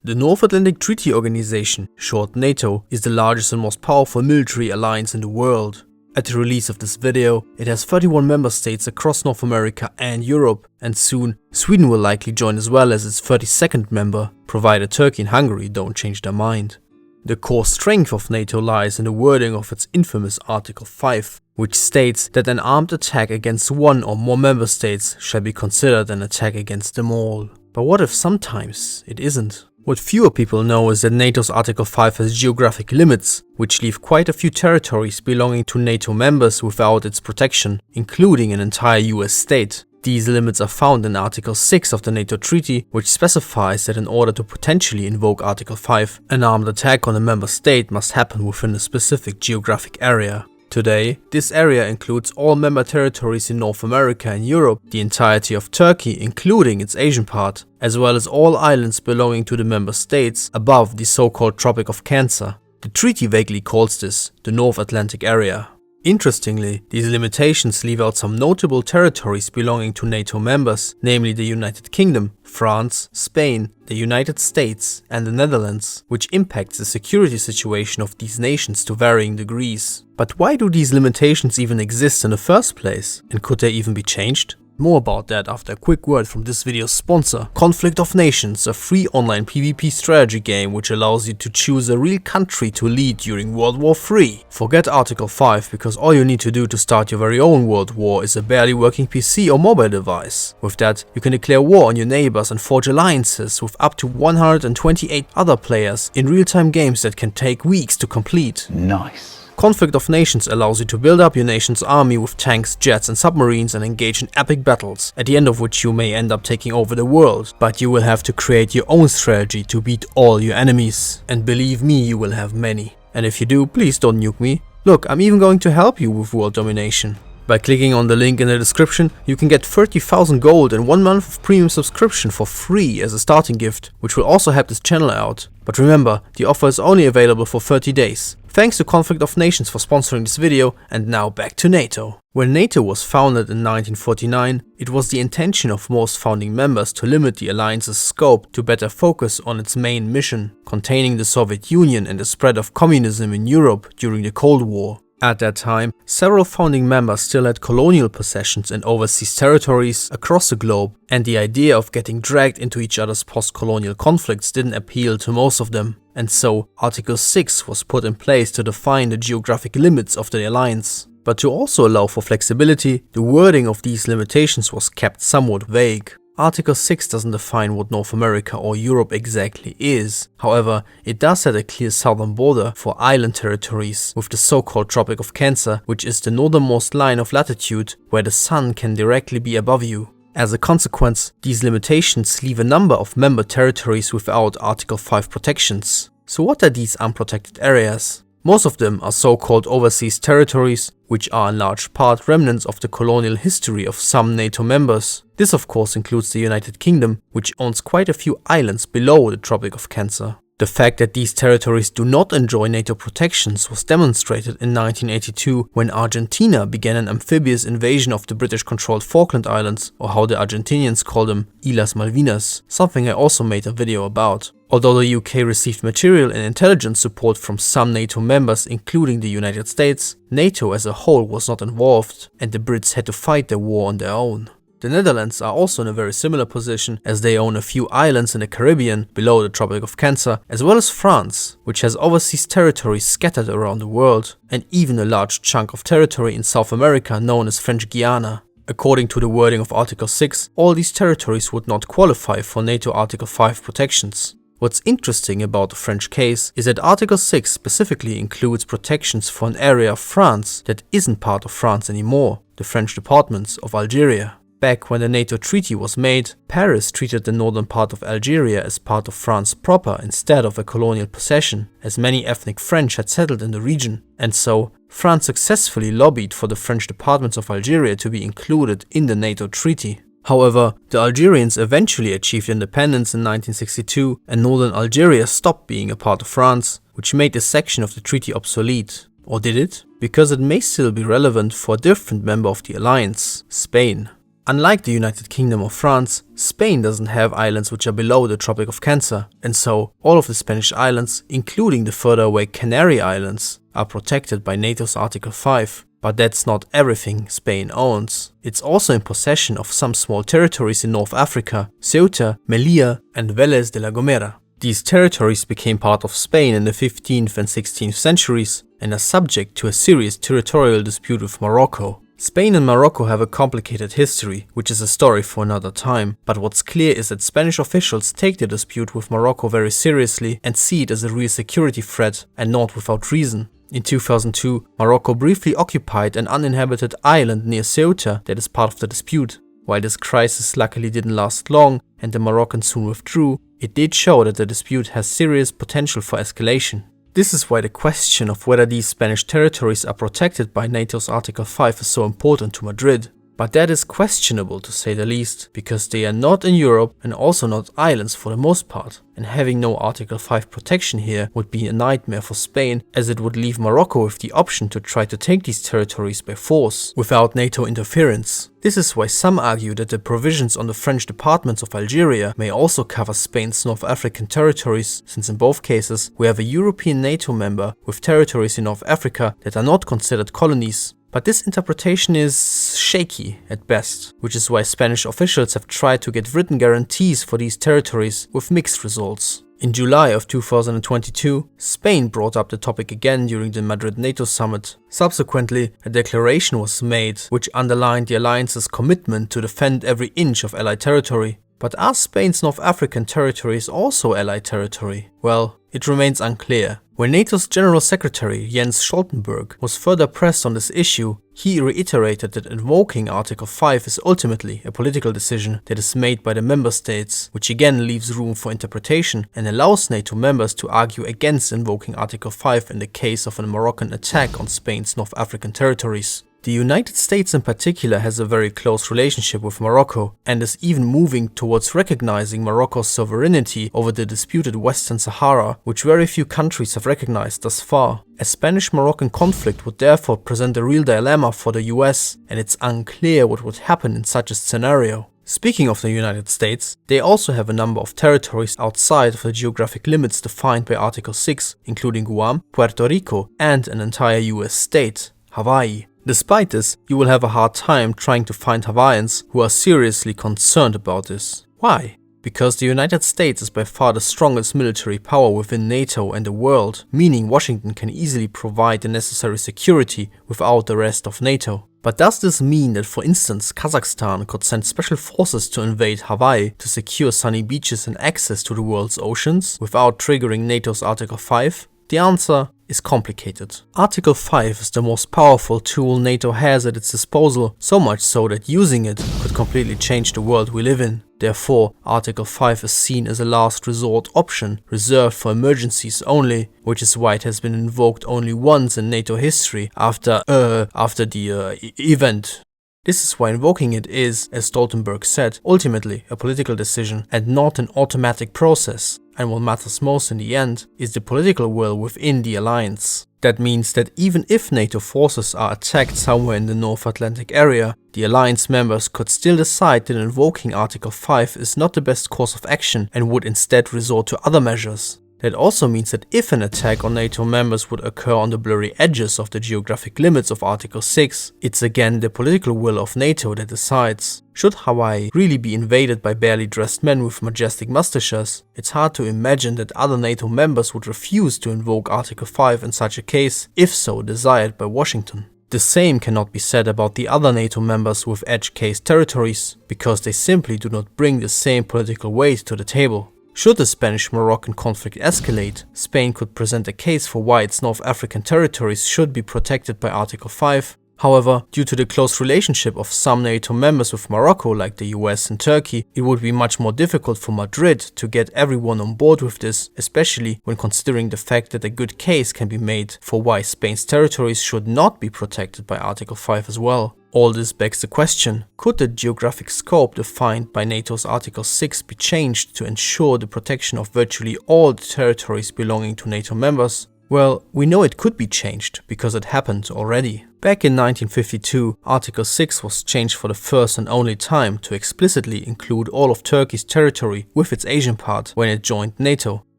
The North Atlantic Treaty Organization, short NATO, is the largest and most powerful military alliance in the world. At the release of this video, it has 31 member states across North America and Europe, and soon Sweden will likely join as well as its 32nd member, provided Turkey and Hungary don't change their mind. The core strength of NATO lies in the wording of its infamous Article 5, which states that an armed attack against one or more member states shall be considered an attack against them all. But what if sometimes it isn't? What fewer people know is that NATO's Article 5 has geographic limits, which leave quite a few territories belonging to NATO members without its protection, including an entire US state. These limits are found in Article 6 of the NATO-treaty, which specifies that in order to potentially invoke Article 5, an armed attack on a member state must happen within a specific geographic area. Today, this area includes all member territories in North America and Europe, the entirety of Turkey including its Asian part, as well as all islands belonging to the member states above the so-called Tropic of Cancer. The treaty vaguely calls this the North Atlantic area. Interestingly, these limitations leave out some notable territories belonging to NATO members, namely the United Kingdom, France, Spain, the United States and the Netherlands, which impacts the security situation of these nations to varying degrees. But why do these limitations even exist in the first place? And could they even be changed? More about that after a quick word from this video's sponsor, Conflict of Nations, a free online PvP strategy game which allows you to choose a real country to lead during World War III. Forget Article 5 because all you need to do to start your very own world war is a barely working PC or mobile device. With that, you can declare war on your neighbors and forge alliances with up to 128 other players in real-time games that can take weeks to complete. Nice. Conflict of Nations allows you to build up your nation's army with tanks, jets and submarines and engage in epic battles, at the end of which you may end up taking over the world, but you will have to create your own strategy to beat all your enemies. And believe me, you will have many. And if you do, please don't nuke me. Look, I'm even going to help you with world domination. By clicking on the link in the description, you can get 30,000 gold and 1 month of premium subscription for free as a starting gift, which will also help this channel out. But remember, the offer is only available for 30 days. Thanks to Conflict of Nations for sponsoring this video, and now back to NATO. When NATO was founded in 1949, it was the intention of most founding members to limit the alliance's scope to better focus on its main mission, containing the Soviet Union and the spread of communism in Europe during the Cold War. At that time, several founding members still had colonial possessions and overseas territories across the globe, and the idea of getting dragged into each other's post-colonial conflicts didn't appeal to most of them. And so, Article 6 was put in place to define the geographic limits of the alliance. But to also allow for flexibility, the wording of these limitations was kept somewhat vague. Article 6 doesn't define what North America or Europe exactly is. However, it does set a clear southern border for island territories with the so-called Tropic of Cancer, which is the northernmost line of latitude where the sun can directly be above you. As a consequence, these limitations leave a number of member territories without Article 5 protections. So what are these unprotected areas? Most of them are so-called overseas territories, which are in large part remnants of the colonial history of some NATO members. This of course includes the United Kingdom, which owns quite a few islands below the Tropic of Cancer. The fact that these territories do not enjoy NATO protections was demonstrated in 1982 when Argentina began an amphibious invasion of the British-controlled Falkland Islands, or how the Argentinians call them, Islas Malvinas, something I also made a video about. Although the UK received material and intelligence support from some NATO members including the United States, NATO as a whole was not involved, and the Brits had to fight their war on their own. The Netherlands are also in a very similar position as they own a few islands in the Caribbean below the Tropic of Cancer, as well as France, which has overseas territories scattered around the world, and even a large chunk of territory in South America known as French Guiana. According to the wording of Article 6, all these territories would not qualify for NATO Article 5 protections. What's interesting about the French case is that Article 6 specifically includes protections for an area of France that isn't part of France anymore, the French departments of Algeria. Back when the NATO treaty was made, Paris treated the northern part of Algeria as part of France proper instead of a colonial possession, as many ethnic French had settled in the region, and so France successfully lobbied for the French departments of Algeria to be included in the NATO treaty. However, the Algerians eventually achieved independence in 1962 and northern Algeria stopped being a part of France, which made this section of the treaty obsolete. Or did it? Because it may still be relevant for a different member of the alliance, Spain. Unlike the United Kingdom or France, Spain doesn't have islands which are below the Tropic of Cancer, and so all of the Spanish islands, including the further away Canary Islands, are protected by NATO's Article 5. But that's not everything Spain owns. It's also in possession of some small territories in North Africa, Ceuta, Melilla and Vélez de la Gomera. These territories became part of Spain in the 15th and 16th centuries and are subject to a serious territorial dispute with Morocco. Spain and Morocco have a complicated history, which is a story for another time, but what's clear is that Spanish officials take the dispute with Morocco very seriously and see it as a real security threat, and not without reason. In 2002, Morocco briefly occupied an uninhabited island near Ceuta that is part of the dispute. While this crisis luckily didn't last long and the Moroccans soon withdrew, it did show that the dispute has serious potential for escalation. This is why the question of whether these Spanish territories are protected by NATO's Article 5 is so important to Madrid. But that is questionable to say the least, because they are not in Europe and also not islands for the most part. And having no Article 5 protection here would be a nightmare for Spain, as it would leave Morocco with the option to try to take these territories by force, without NATO interference. This is why some argue that the provisions on the French departments of Algeria may also cover Spain's North African territories, since in both cases we have a European NATO member with territories in North Africa that are not considered colonies. But this interpretation is shaky at best, which is why Spanish officials have tried to get written guarantees for these territories with mixed results. In July of 2022, Spain brought up the topic again during the Madrid NATO summit. Subsequently, a declaration was made which underlined the alliance's commitment to defend every inch of Allied territory. But are Spain's North African territories also Allied territory? Well, it remains unclear. When NATO's General Secretary Jens Stoltenberg was further pressed on this issue, he reiterated that invoking Article 5 is ultimately a political decision that is made by the member states, which again leaves room for interpretation and allows NATO members to argue against invoking Article 5 in the case of a Moroccan attack on Spain's North African territories. The United States in particular has a very close relationship with Morocco and is even moving towards recognizing Morocco's sovereignty over the disputed Western Sahara, which very few countries have recognized thus far. A Spanish-Moroccan conflict would therefore present a real dilemma for the US, and it's unclear what would happen in such a scenario. Speaking of the United States, they also have a number of territories outside of the geographic limits defined by Article 6, including Guam, Puerto Rico, and an entire US state, Hawaii. Despite this, you will have a hard time trying to find Hawaiians who are seriously concerned about this. Why? Because the United States is by far the strongest military power within NATO and the world, meaning Washington can easily provide the necessary security without the rest of NATO. But does this mean that, for instance, Kazakhstan could send special forces to invade Hawaii to secure sunny beaches and access to the world's oceans without triggering NATO's Article 5? The answer is complicated. Article 5 is the most powerful tool NATO has at its disposal, so much so that using it could completely change the world we live in. Therefore, Article 5 is seen as a last resort option, reserved for emergencies only, which is why it has been invoked only once in NATO history after the event. This is why invoking it is, as Stoltenberg said, ultimately a political decision and not an automatic process. And what matters most in the end is the political will within the alliance. That means that even if NATO forces are attacked somewhere in the North Atlantic area, the alliance members could still decide that invoking Article 5 is not the best course of action and would instead resort to other measures. That also means that if an attack on NATO members would occur on the blurry edges of the geographic limits of Article 6, it's again the political will of NATO that decides. Should Hawaii really be invaded by barely dressed men with majestic mustaches, it's hard to imagine that other NATO members would refuse to invoke Article 5 in such a case, if so desired by Washington. The same cannot be said about the other NATO members with edge case territories, because they simply do not bring the same political weight to the table. Should the Spanish-Moroccan conflict escalate, Spain could present a case for why its North African territories should be protected by Article 5. However, due to the close relationship of some NATO members with Morocco, like the US and Turkey, it would be much more difficult for Madrid to get everyone on board with this, especially when considering the fact that a good case can be made for why Spain's territories should not be protected by Article 5 as well. All this begs the question, could the geographic scope defined by NATO's Article 6 be changed to ensure the protection of virtually all the territories belonging to NATO members? Well, we know it could be changed because it happened already. Back in 1952, Article 6 was changed for the first and only time to explicitly include all of Turkey's territory with its Asian part when it joined NATO.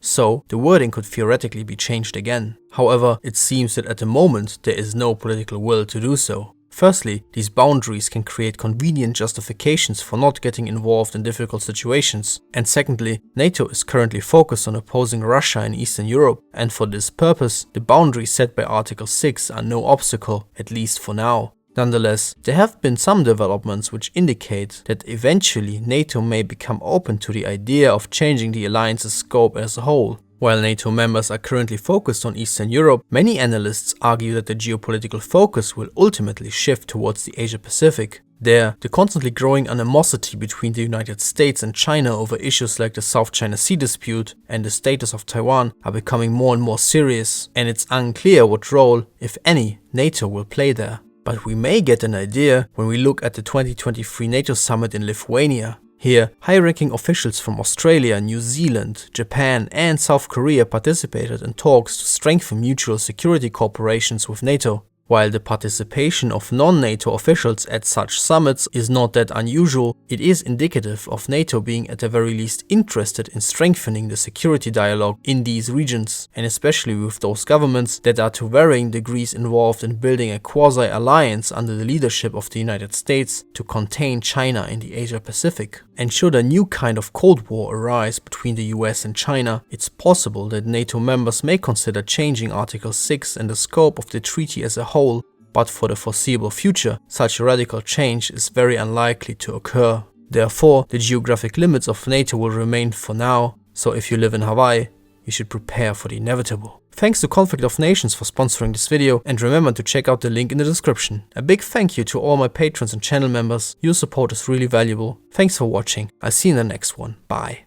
So, the wording could theoretically be changed again. However, it seems that at the moment there is no political will to do so. Firstly, these boundaries can create convenient justifications for not getting involved in difficult situations. And secondly, NATO is currently focused on opposing Russia in Eastern Europe, and for this purpose, the boundaries set by Article 6 are no obstacle, at least for now. Nonetheless, there have been some developments which indicate that eventually NATO may become open to the idea of changing the alliance's scope as a whole. While NATO members are currently focused on Eastern Europe, many analysts argue that the geopolitical focus will ultimately shift towards the Asia-Pacific. There, the constantly growing animosity between the United States and China over issues like the South China Sea dispute and the status of Taiwan are becoming more and more serious, and it's unclear what role, if any, NATO will play there. But we may get an idea when we look at the 2023 NATO summit in Lithuania. Here, high-ranking officials from Australia, New Zealand, Japan and South Korea participated in talks to strengthen mutual security cooperations with NATO. While the participation of non-NATO officials at such summits is not that unusual, it is indicative of NATO being at the very least interested in strengthening the security dialogue in these regions, and especially with those governments that are to varying degrees involved in building a quasi-alliance under the leadership of the United States to contain China in the Asia-Pacific. And should a new kind of Cold War arise between the US and China, it's possible that NATO members may consider changing Article 6 and the scope of the treaty as a whole. But for the foreseeable future, such a radical change is very unlikely to occur. Therefore, the geographic limits of NATO will remain for now, so if you live in Hawaii, you should prepare for the inevitable. Thanks to Conflict of Nations for sponsoring this video, and remember to check out the link in the description. A big thank you to all my patrons and channel members, your support is really valuable. Thanks for watching, I'll see you in the next one, bye.